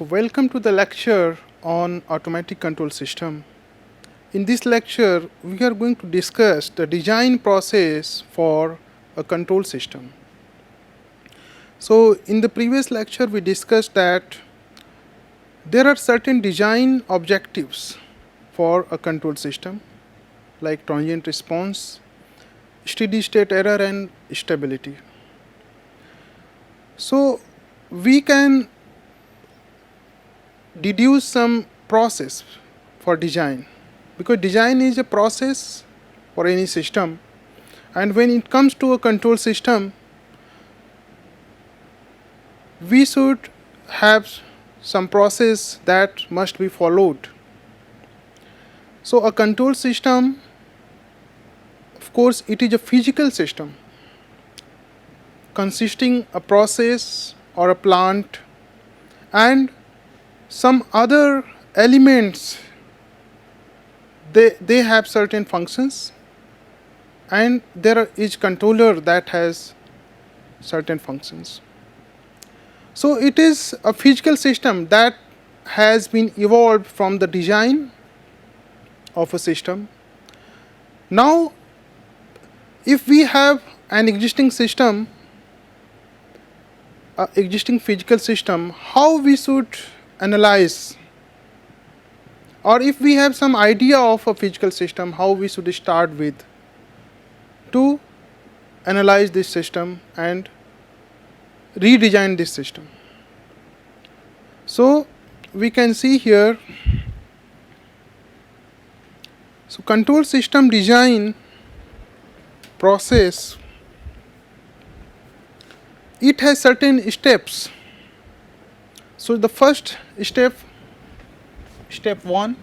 Welcome to the lecture on automatic control system. In this lecture, we are going to discuss the design process for a control system. So, in the previous lecture, we discussed that there are certain design objectives for a control system, like transient response, steady state error, and stability. So, we can deduce some process for design, because design is a process for any system, and when it comes to a control system, we should have some process that must be followed. So a control system, of course, it is a physical system consisting a process or a plant and some other elements. They have certain functions, and there is controller that has certain functions. So it is a physical system that has been evolved from the design of a system. Now, if we have an existing system, existing physical system, how we should analyze, or if we have some idea of a physical system, how we should start with to analyze this system and redesign this system. So we can see here, so control system design process, it has certain steps. So the first step, step 1,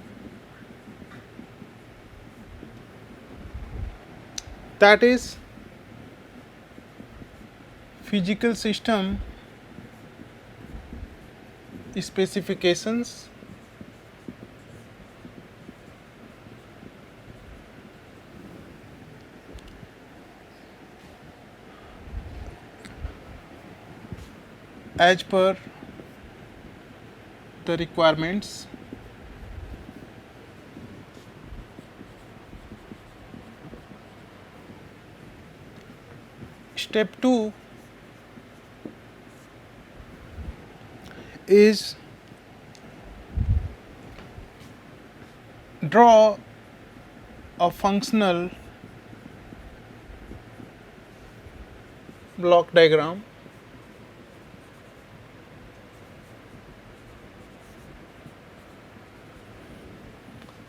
that is physical system specifications. As per the requirements. Step 2 is draw a functional block diagram.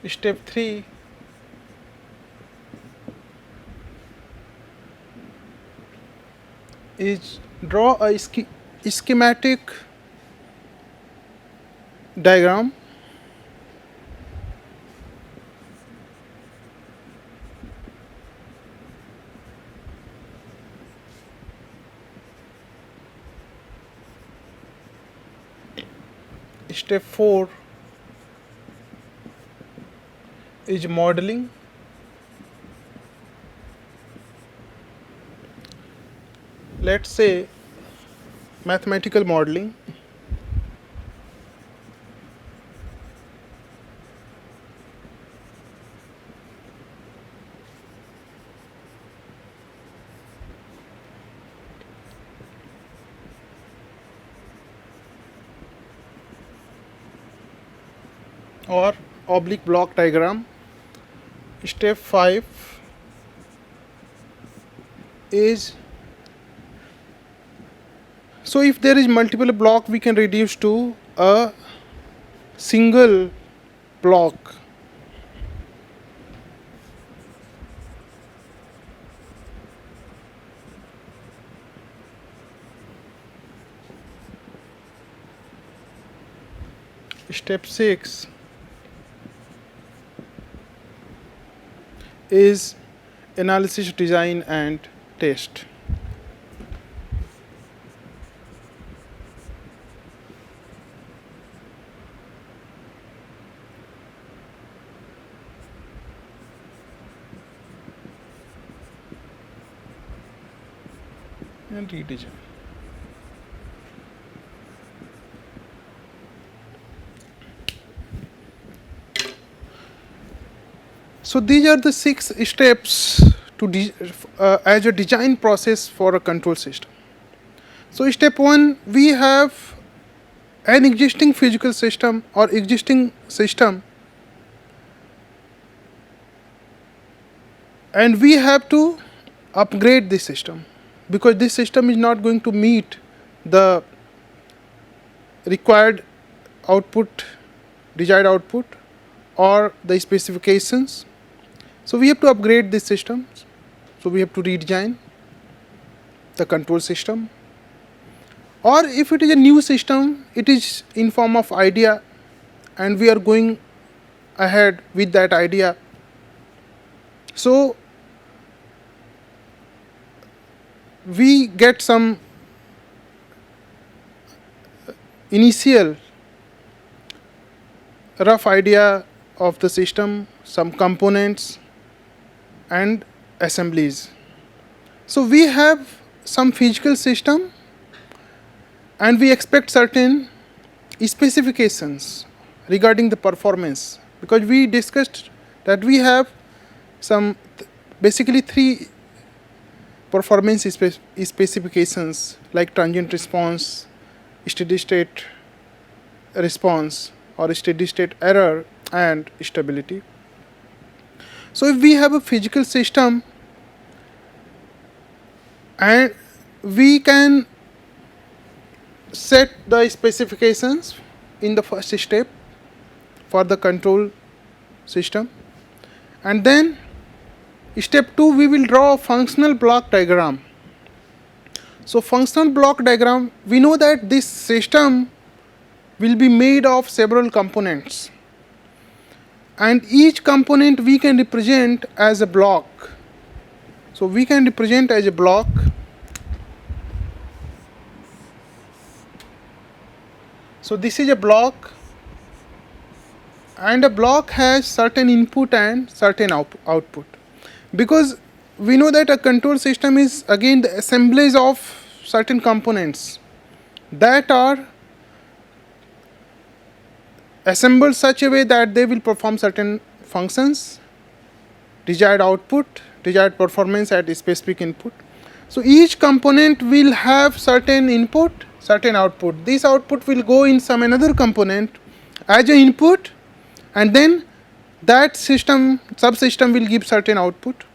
Step 3 is draw a schematic diagram. Step 4 is modeling. Let's say mathematical modeling. Or oblique block diagram. Step 5 is, so if there is multiple block, we can reduce to a single block. Step 6 is analysis, design, and test. And redesign. So these are the 6 steps to as a design process for a control system. So step 1, we have an existing physical system or existing system, and we have to upgrade this system because this system is not going to meet the required output, desired output, or the specifications. So we have to upgrade this system. So we have to redesign the control system. Or if it is a new system, it is in form of idea, and we are going ahead with that idea. So we get some initial rough idea of the system, some components and assemblies. So we have some physical system and we expect certain specifications regarding the performance, because we discussed that we have some basically 3 performance specifications like transient response, steady state response or steady state error, and stability. So if we have a physical system and we can set the specifications in the first step for the control system, and then step 2 we will draw a functional block diagram. So functional block diagram, we know that this system will be made of several components, and each component we can represent as a block. So we can represent as a block. So this is a block, and a block has certain input and certain output, because we know that a control system is again the assemblage of certain components that are assembled such a way that they will perform certain functions, desired output, desired performance at a specific input. So each component will have certain input, certain output. This output will go in some another component as an input, and then that system subsystem will give certain output.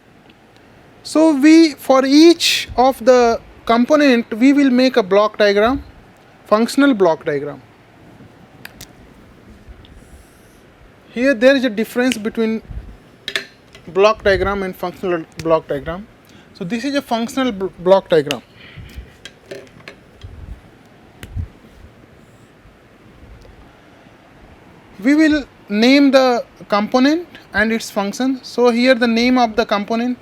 So we, for each of the component, we will make a block diagram, functional block diagram. Here there is a difference between block diagram and functional block diagram. So this is a functional block diagram. We will name the component and its function. So here the name of the component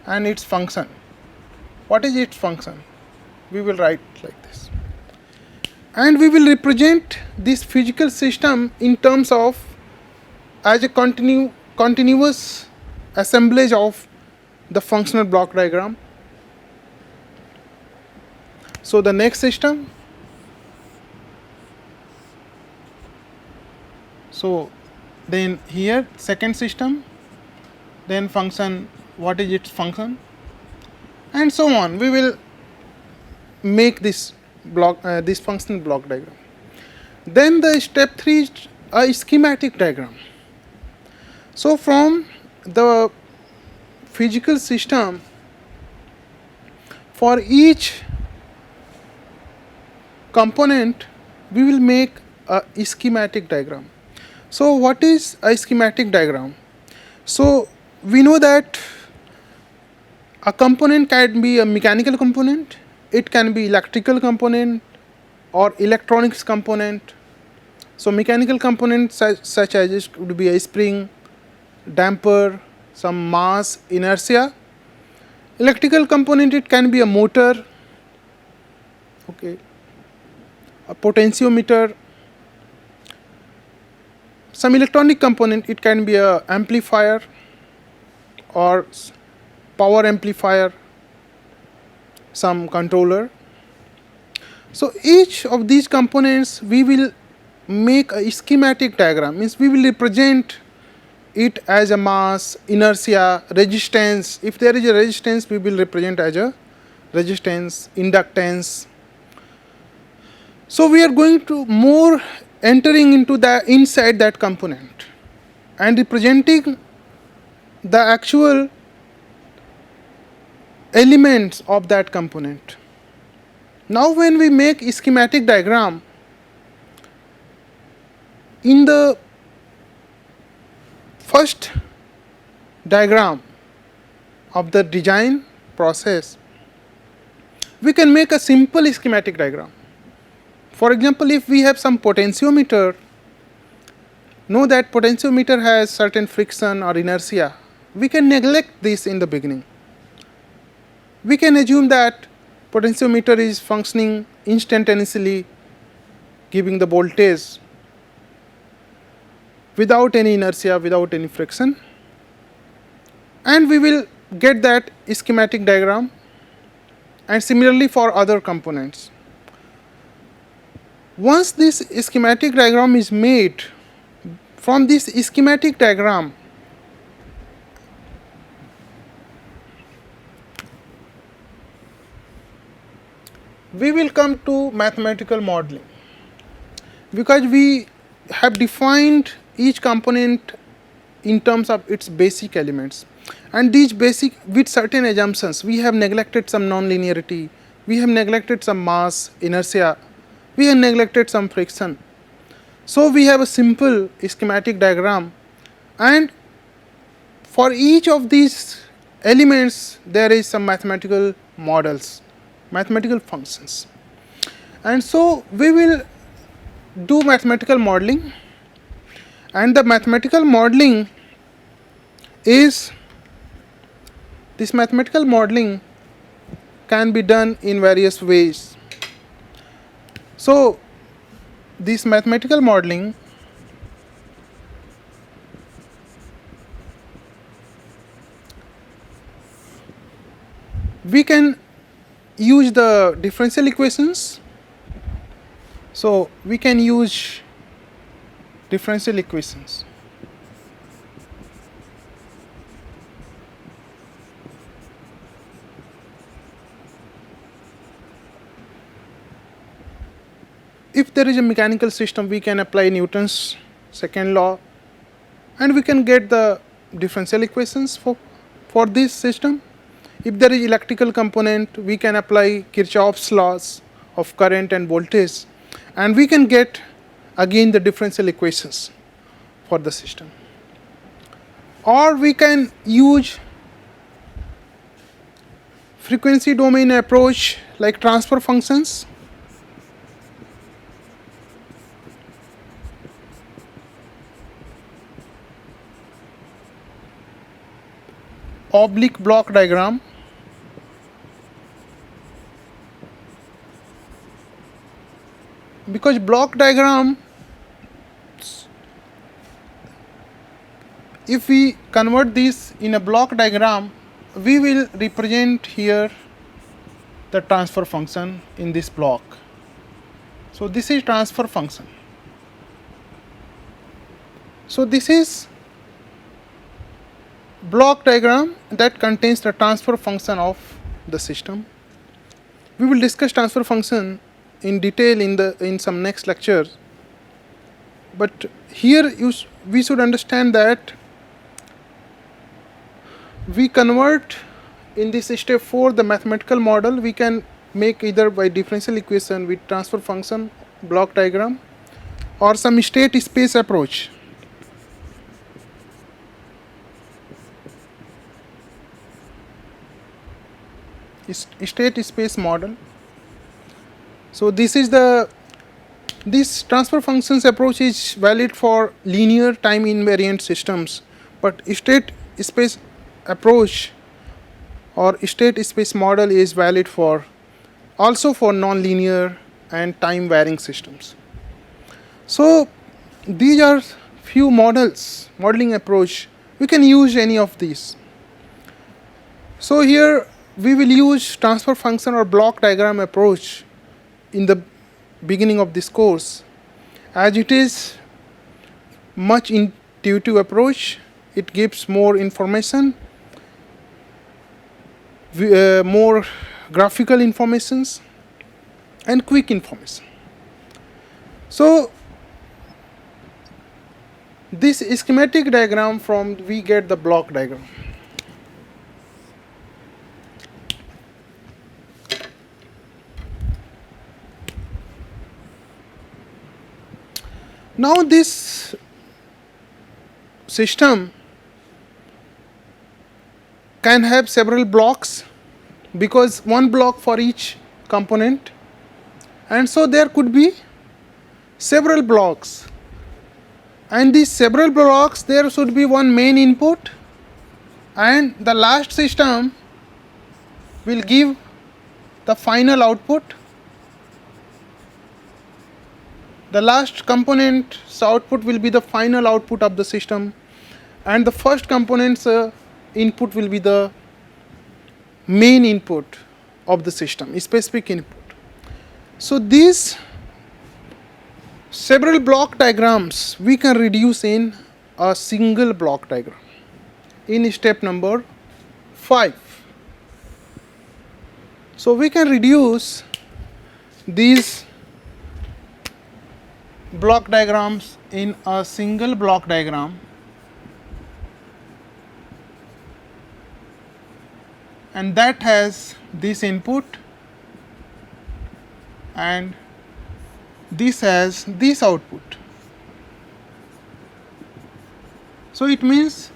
and its function. What is its function? We will write like this. And we will represent this physical system in terms of as a continuous assemblage of the functional block diagram. So the next system. So then here second system, then function, what is its function, and so on. We will make this block, this functional block diagram. Then the step 3 is a schematic diagram. So from the physical system, for each component we will make a schematic diagram. So what is a schematic diagram? So we know that a component can be a mechanical component, it can be electrical component or electronics component. So mechanical components such as it could be a spring, damper, some mass, inertia. Electrical component, it can be a motor, okay, a potentiometer. Some electronic component, it can be a amplifier or power amplifier, some controller. So each of these components we will make a schematic diagram, means we will represent it as a mass, inertia, resistance. If there is a resistance, we will represent as a resistance, inductance. So we are going to more entering into the inside that component and representing the actual elements of that component. Now when we make a schematic diagram, in the first diagram of the design process, we can make a simple schematic diagram. For example, if we have some potentiometer, know that potentiometer has certain friction or inertia, we can neglect this in the beginning. We can assume that potentiometer is functioning instantaneously, giving the voltage without any inertia, without any friction, and we will get that schematic diagram, and similarly for other components. Once this schematic diagram is made, from this schematic diagram, we will come to mathematical modeling, because we have defined each component in terms of its basic elements, and these basic with certain assumptions. We have neglected some non-linearity, we have neglected some mass, inertia, we have neglected some friction. So we have a simple schematic diagram, and for each of these elements there is some mathematical models, mathematical functions. And so we will do mathematical modeling, and the mathematical modeling is, this mathematical modeling can be done in various ways. So this mathematical modeling we can use the differential equations. So we can use differential equations. If there is a mechanical system, we can apply Newton's second law, and we can get the differential equations for this system. If there is electrical component, we can apply Kirchhoff's laws of current and voltage, and we can get again the differential equations for the system. Or we can use frequency domain approach like transfer functions. Oblique block diagram. Because block diagram, if we convert this in a block diagram, we will represent here the transfer function in this block. So this is transfer function. So this is block diagram that contains the transfer function of the system. We will discuss transfer function in detail in some next lectures, but here we should understand that we convert in this step 4 the mathematical model. We can make either by differential equation with transfer function, block diagram, or some state space approach. State space model. So this transfer functions approach is valid for linear time invariant systems, but state space approach or state space model is valid for also for non-linear and time varying systems. So these are few modeling approach. We can use any of these. So here we will use transfer function or block diagram approach in the beginning of this course, as it is much intuitive approach. it gives more information, more graphical informations and quick information. So this schematic diagram, from we get the block diagram. Now this system can have several blocks, because one block for each component, and so there could be several blocks, and these several blocks, there should be one main input, and the last system will give the final output. The last component's output will be the final output of the system, and the first component's input will be the main input of the system, a specific input. So these several block diagrams we can reduce in a single block diagram in step number 5. So we can reduce these block diagrams in a single block diagram, and that has this input and this has this output. So it means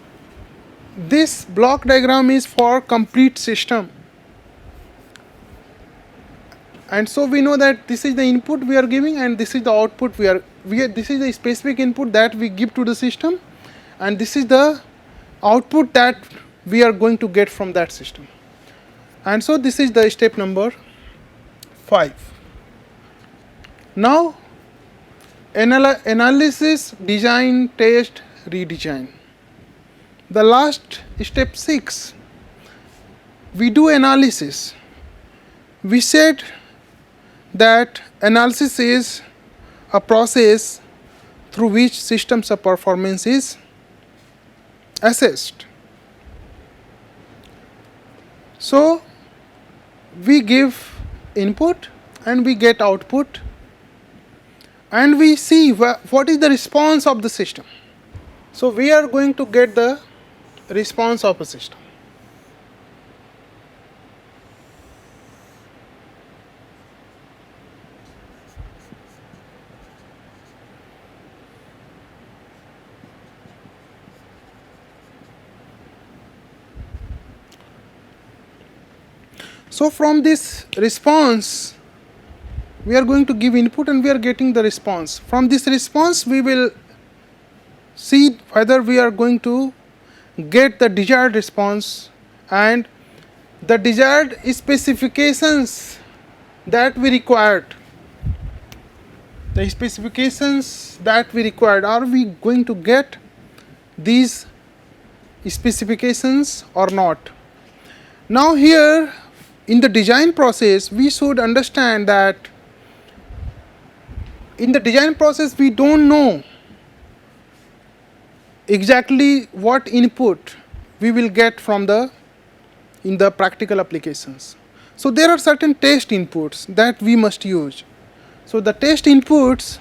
this block diagram is for complete system, and so we know that this is the input we are giving and this is the output this is the specific input that we give to the system, and this is the output that we are going to get from that system. And so this is the step number 5. Now analysis, design, test, redesign. The last step 6, we do analysis. We said that analysis is a process through which systems of performance is assessed. So we give input and we get output, and we see what is the response of the system. So we are going to get the response of a system. So from this response, we are going to give input and we are getting the response. From this response, we will see whether we are going to get the desired response and the desired specifications that we required. The specifications that we required, are we going to get these specifications or not? Now here in the design process, we should understand that in the design process we don't know exactly what input we will get from in the practical applications. So there are certain test inputs that we must use. So the test inputs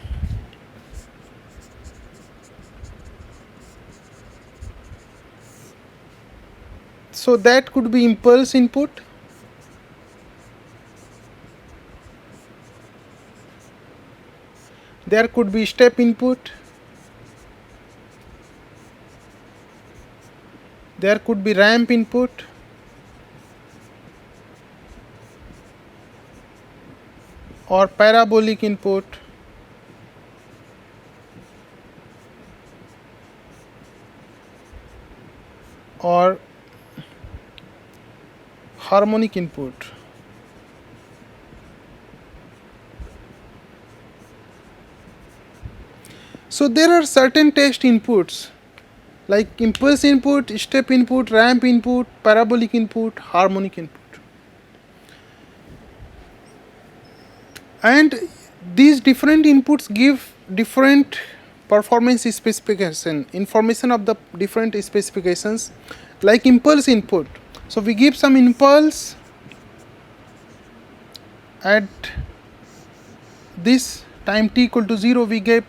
so that could be impulse input, there could be step input, there could be ramp input, or parabolic input, or harmonic input. So there are certain test inputs like impulse input, step input, ramp input, parabolic input, harmonic input. And these different inputs give different performance specification, information of the different specifications, like impulse input. So we give some impulse at this time t equal to 0, we give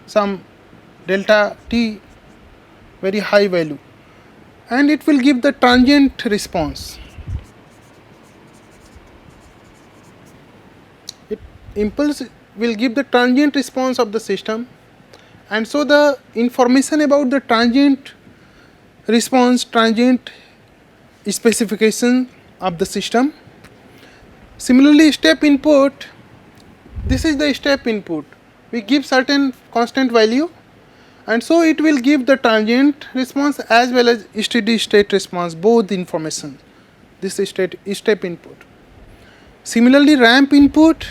some delta t very high value, and it will give the transient response. Impulse will give the transient response of the system, and so the information about the transient response, transient specification of the system. Similarly, step input, this is the step input. We give certain constant value, and so it will give the transient response as well as steady state response, both information. This is step input. Similarly, ramp input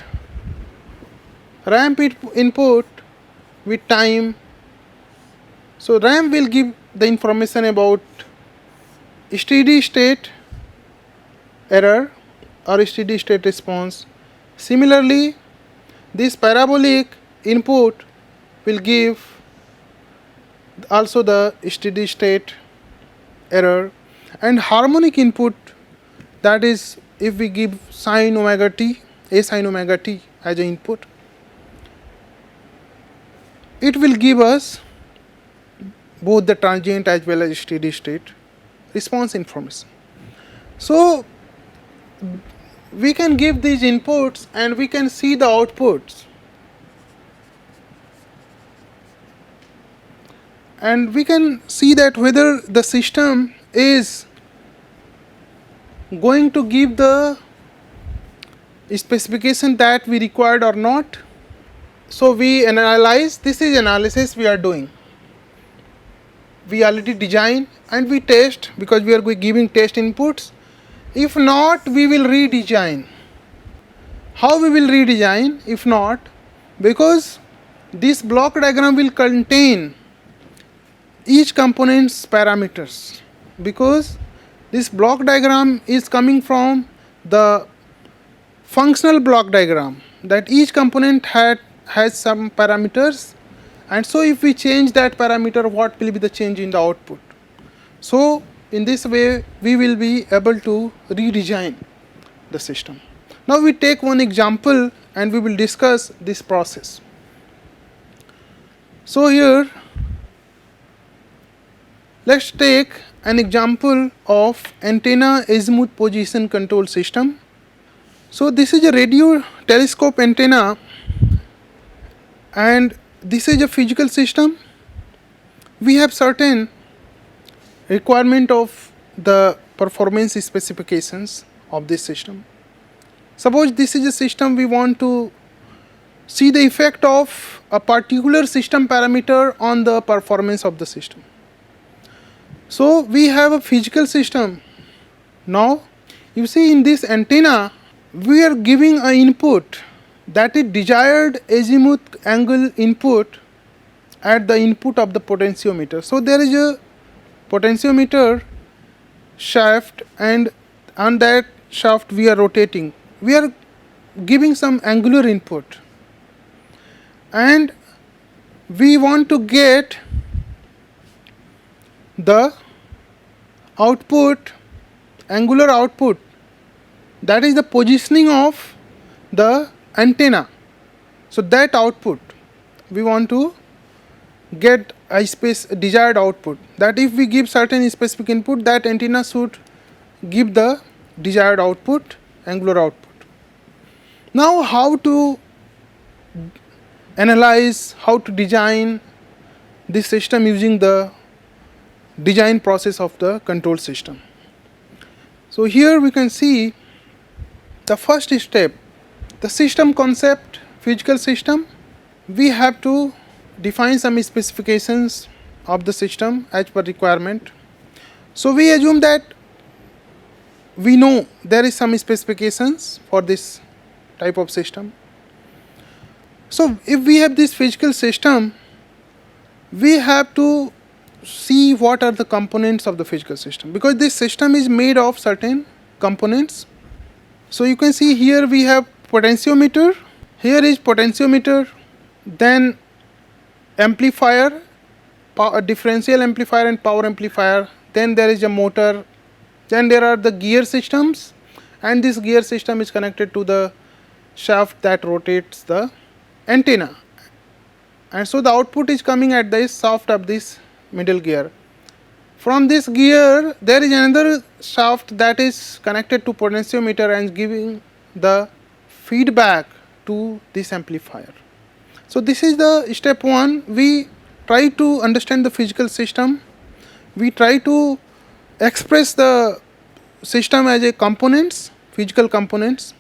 with time. So ramp will give the information about steady state error or steady state response. Similarly, this parabolic input will give also the steady state error, and harmonic input, that is if we give sine omega t, a sine omega t as an input, it will give us both the transient as well as steady state response information. So we can give these inputs and we can see the outputs, and we can see that whether the system is going to give the specification that we required or not. So we analyze, this is analysis we are doing. We already design and we test, because we are giving test inputs. If not, we will redesign. How we will redesign? If not, because this block diagram will contain each component's parameters, because this block diagram is coming from the functional block diagram, that each component has some parameters, and so if we change that parameter, what will be the change in the output. So in this way we will be able to redesign the system. Now we take one example and we will discuss this process. So here let's take an example of antenna azimuth position control system. So this is a radio telescope antenna, and this is a physical system. We have certain requirement of the performance specifications of this system. Suppose this is a system, we want to see the effect of a particular system parameter on the performance of the system. So we have a physical system. Now you see, in this antenna we are giving an input, that is desired azimuth angle input at the input of the potentiometer. So there is a potentiometer shaft, and on that shaft we are rotating. We are giving some angular input, and we want to get the output, angular output, that is the positioning of the antenna. So that output we want to get a desired output, that if we give certain specific input, that antenna should give the desired output, angular output. Now how to analyze, how to design this system using the design process of the control system. So here we can see the first step, the system concept, physical system. We have to define some specifications of the system as per requirement. So we assume that we know there is some specifications for this type of system. So if we have this physical system, we have to see what are the components of the physical system, because this system is made of certain components. So you can see here we have potentiometer, here is potentiometer, then amplifier, a differential amplifier and power amplifier. Then there is a motor. Then there are the gear systems, and this gear system is connected to the shaft that rotates the antenna. And so the output is coming at the shaft of this middle gear. From this gear, there is another shaft that is connected to potentiometer and giving the feedback to this amplifier. So this is the step 1. We try to understand the physical system. We try to express the system as a components, physical components.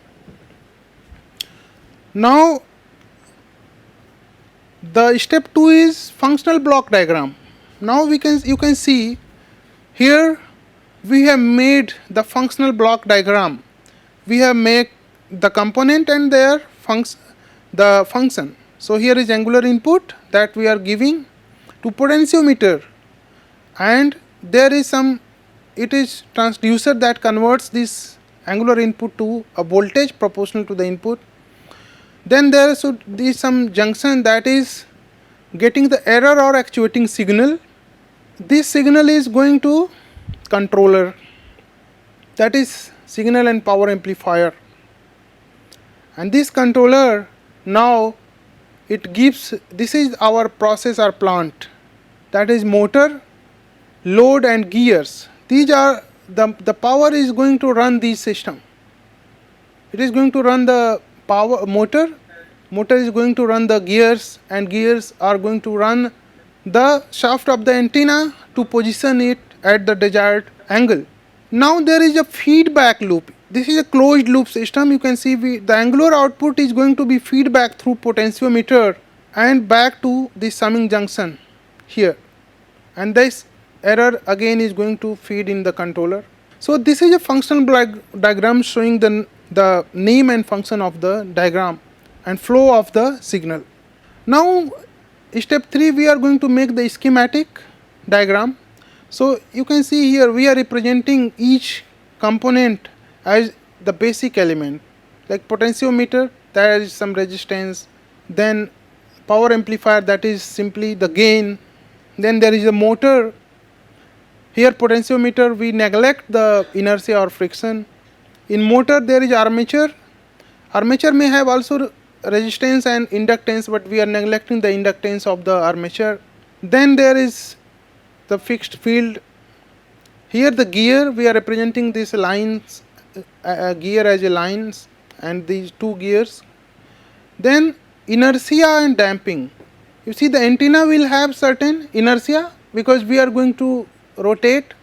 Now the step 2 is functional block diagram. Now you can see here we have made the functional block diagram. We have made the component and their function. So here is angular input that we are giving to potentiometer, and there is it is transducer that converts this angular input to a voltage proportional to the input. Then there should be some junction that is getting the error or actuating signal. This signal is going to controller, that is signal and power amplifier, and this controller now it gives, this is our process or plant, that is motor, load and gears. These are the power is going to run this system. It is going to run the power motor is going to run the gears, and gears are going to run the shaft of the antenna to position it at the desired angle. Now there is a feedback loop. This is a closed loop system. You can see the angular output is going to be feedback through potentiometer and back to the summing junction here, and this error again is going to feed in the controller. So this is a functional diagram showing the name and function of the diagram and flow of the signal. Now step 3, we are going to make the schematic diagram. So you can see here we are representing each component as the basic element, like potentiometer, there is some resistance, then power amplifier, that is simply the gain, then there is a motor. Here potentiometer, we neglect the inertia or friction. In motor there is armature. Armature may have also resistance and inductance, but we are neglecting the inductance of the armature. Then there is the fixed field. Here the gear, we are representing these lines, gear as a lines, and these two gears. Then inertia and damping. You see the antenna will have certain inertia because we are going to rotate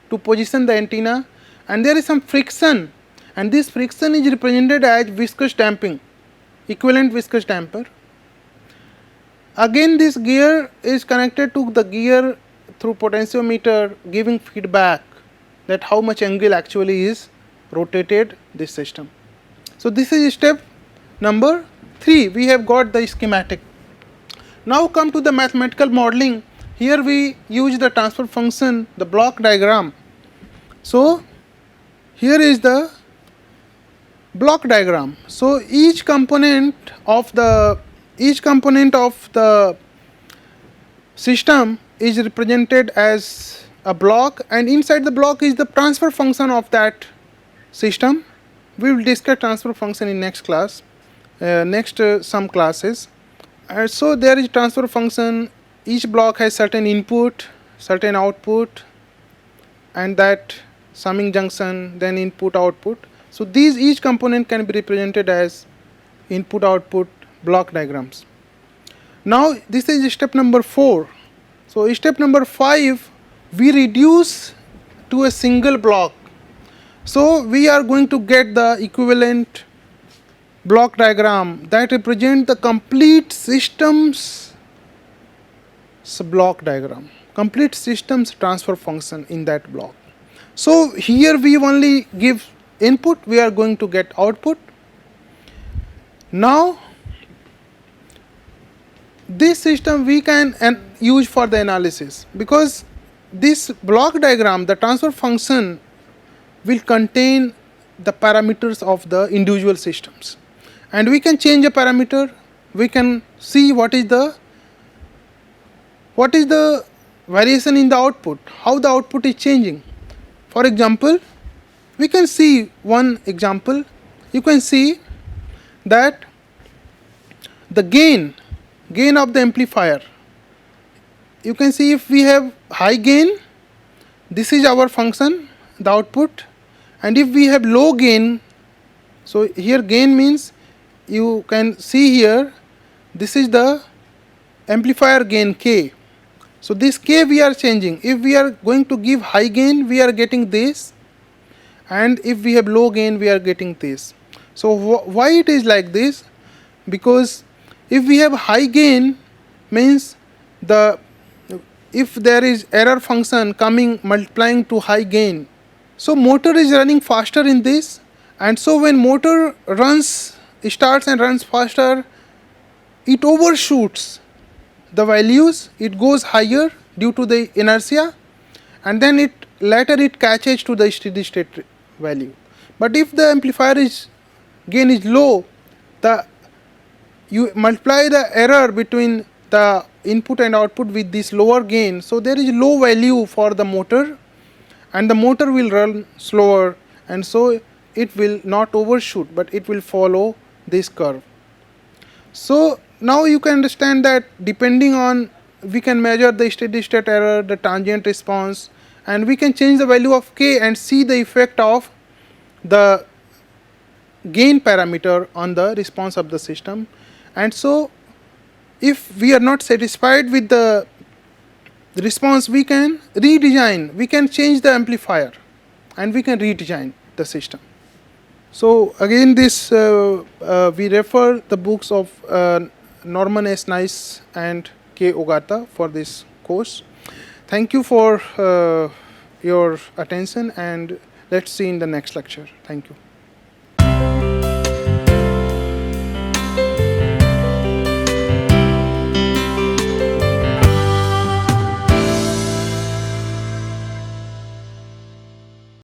to position the antenna, and there is some friction, and this friction is represented as viscous damping, equivalent viscous damper. Again this gear is connected to the gear through potentiometer, giving feedback that how much angle actually is rotated this system. So this is step number 3. We have got the schematic. Now come to the mathematical modeling. Here we use the transfer function, the block diagram. So here is the block diagram. So each component of the system is represented as a block, and inside the block is the transfer function of that system. We will discuss transfer function in next class, some classes. So there is transfer function. Each block has certain input, certain output, and that summing junction, then input output. So these each component can be represented as input output block diagrams. Now this is step number 4. So step number 5, we reduce to a single block. So we are going to get the equivalent block diagram that represent the complete systems block diagram, complete systems transfer function in that block. So here we only give input, we are going to get output. Now this system we can use for the analysis, because this block diagram, the transfer function, will contain the parameters of the individual systems, and we can change a parameter. We can see what is the what is the variation in the output, how the output is changing. For example, we can see one example. You can see that the gain of the amplifier, you can see if we have high gain, this is our function, the output, and if we have low gain, so here gain means you can see here, this is the amplifier gain K. So this K we are changing. If we are going to give high gain, we are getting this, and if we have low gain, we are getting this. So why it is like this? Because if we have high gain, means the if there is error function coming multiplying to high gain, so motor is running faster in this, and so when motor starts and runs faster, it overshoots the values, it goes higher due to the inertia, and then it later it catches to the steady state value. But if the amplifier gain is low, you multiply the error between the input and output with this lower gain, so there is low value for the motor, and the motor will run slower, and so it will not overshoot, but it will follow this curve. So now you can understand that depending on, we can measure the steady state error, the transient response, and we can change the value of K and see the effect of the gain parameter on the response of the system. And so if we are not satisfied with the response, we can redesign, we can change the amplifier, and we can redesign the system. So again, this we refer the books of Norman S. Nice and K. Ogata for this course. Thank you for your attention, and let's see in the next lecture. Thank you.